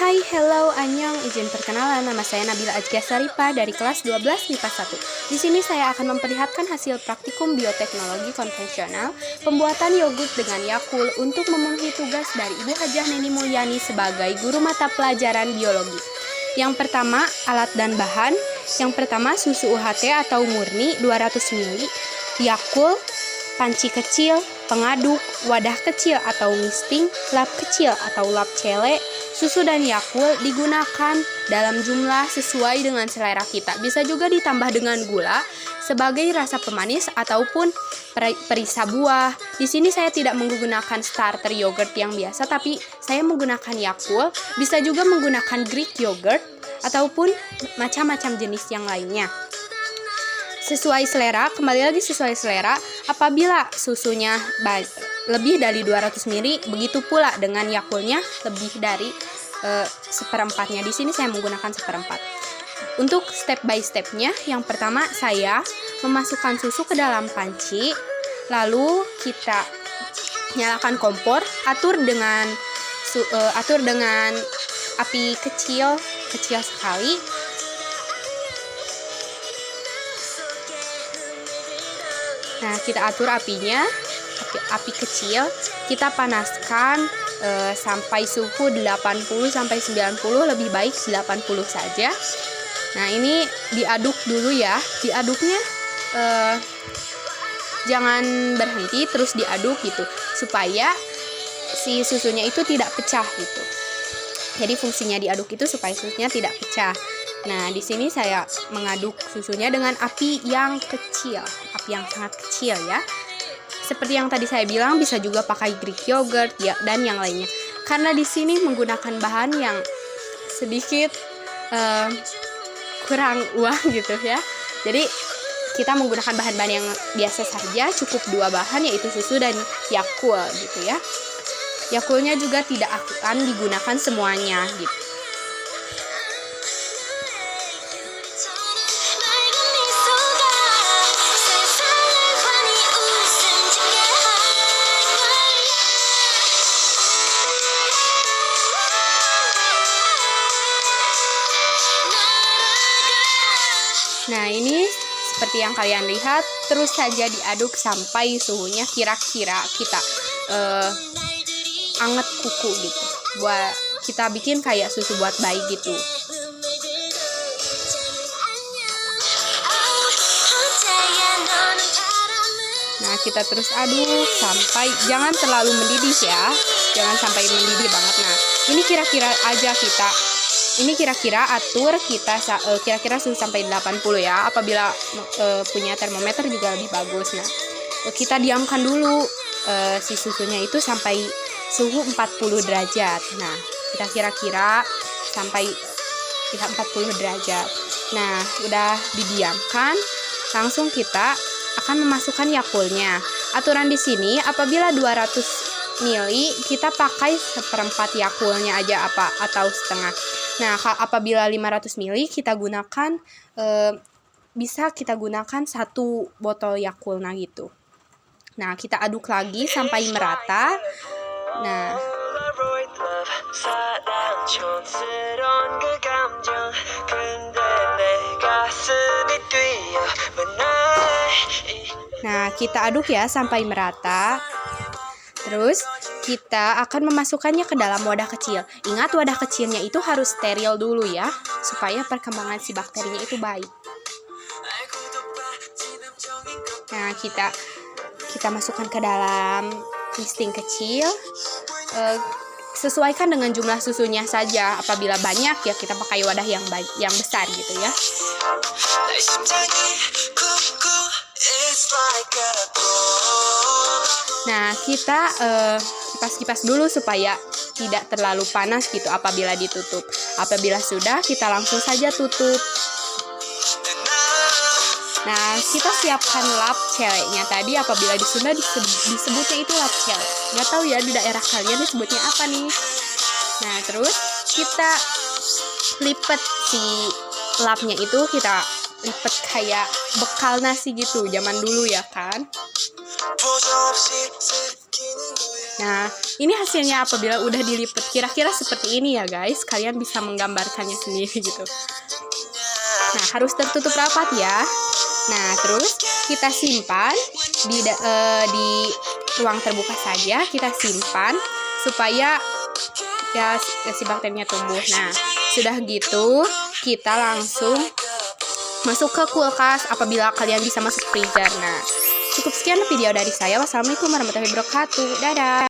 Hai, hello, annyeong, izin perkenalan, nama saya Nabila Azkia Saripa dari kelas 12 MIPA 1. Di sini saya akan memperlihatkan hasil praktikum bioteknologi konvensional pembuatan yogurt dengan Yakult untuk memenuhi tugas dari Ibu Hajah Neni Mulyani sebagai guru mata pelajaran biologi. Yang pertama, alat dan bahan. Yang pertama, susu UHT atau murni 200 ml, Yakult, panci kecil, pengaduk, wadah kecil atau misting, lap kecil atau lap cele. Susu dan Yakult digunakan dalam jumlah sesuai dengan selera kita. Bisa juga ditambah dengan gula sebagai rasa pemanis ataupun perisa buah. Di sini saya tidak menggunakan starter yogurt yang biasa, tapi saya menggunakan Yakult. Bisa juga menggunakan Greek yogurt ataupun macam-macam jenis yang lainnya. Sesuai selera, kembali lagi sesuai selera. Apabila susunya lebih dari 200 ml, begitu pula dengan Yakultnya lebih dari seperempatnya. Di sini saya menggunakan seperempat. Untuk step by stepnya, yang pertama saya memasukkan susu ke dalam panci, lalu kita nyalakan kompor, atur dengan api kecil sekali. Nah, kita atur apinya, api kecil, kita panaskan sampai suhu 80-90, lebih baik 80 saja. Nah, ini diaduk dulu ya. Diaduknya jangan berhenti, terus diaduk gitu, supaya si susunya itu tidak pecah gitu. Jadi fungsinya diaduk itu supaya susunya tidak pecah. Nah, di sini saya mengaduk susunya dengan api yang kecil, api yang sangat kecil ya. Seperti yang tadi saya bilang, bisa juga pakai Greek yogurt ya, dan yang lainnya. Karena di sini menggunakan bahan yang sedikit kurang uang gitu ya. Jadi kita menggunakan bahan-bahan yang biasa saja, cukup 2 bahan, yaitu susu dan Yakult gitu ya. Yakultnya juga tidak akan digunakan semuanya gitu. Nah, ini seperti yang kalian lihat, terus saja diaduk sampai suhunya kira-kira kita anget kuku gitu. Buat kita bikin kayak susu buat bayi gitu. Nah, kita terus aduk sampai jangan terlalu mendidih ya. Jangan sampai mendidih banget. Nah, ini kira-kira aja kita. Ini kira-kira atur kita kira-kira suhu sampai 80 ya. Apabila punya termometer juga lebih bagus. Nah, kita diamkan dulu si susunya itu sampai suhu 40 derajat. Nah, kita kira-kira sampai 40 derajat. Nah, udah didiamkan, langsung kita akan memasukkan Yakultnya. Aturan di sini apabila 200 ml kita pakai seperempat Yakultnya aja atau setengah. Nah, apabila 500 ml kita gunakan bisa kita gunakan 1 botol Yakult gitu. Nah, kita aduk lagi sampai merata. Nah, kita aduk ya sampai merata. Terus kita akan memasukkannya ke dalam wadah kecil. Ingat, wadah kecilnya itu harus steril dulu ya, supaya perkembangan si bakterinya itu baik. Nah, kita masukkan ke dalam misting kecil. Sesuaikan dengan jumlah susunya saja. Apabila banyak ya kita pakai wadah yang besar gitu ya. Nah, kita kipas-kipas dulu supaya tidak terlalu panas gitu apabila ditutup. Apabila sudah, kita langsung saja tutup. Nah, kita siapkan lap celenya tadi. Apabila di Sunda disebutnya itu lap cele. Nggak tahu ya di daerah kalian disebutnya apa nih. Nah, terus kita lipat si lapnya itu, kita lipat kayak bekal nasi gitu, zaman dulu ya kan. Nah, ini hasilnya apabila udah dilipat. Kira-kira seperti ini ya guys. Kalian bisa menggambarkannya sendiri gitu. Nah, harus tertutup rapat ya. Nah, terus kita simpan di ruang terbuka saja. Kita simpan supaya ya si bakterinya tumbuh. Nah, sudah gitu kita langsung masuk ke kulkas apabila kalian bisa masuk freezer. Nah, cukup sekian video dari saya. Wassalamualaikum warahmatullahi wabarakatuh. Dadah.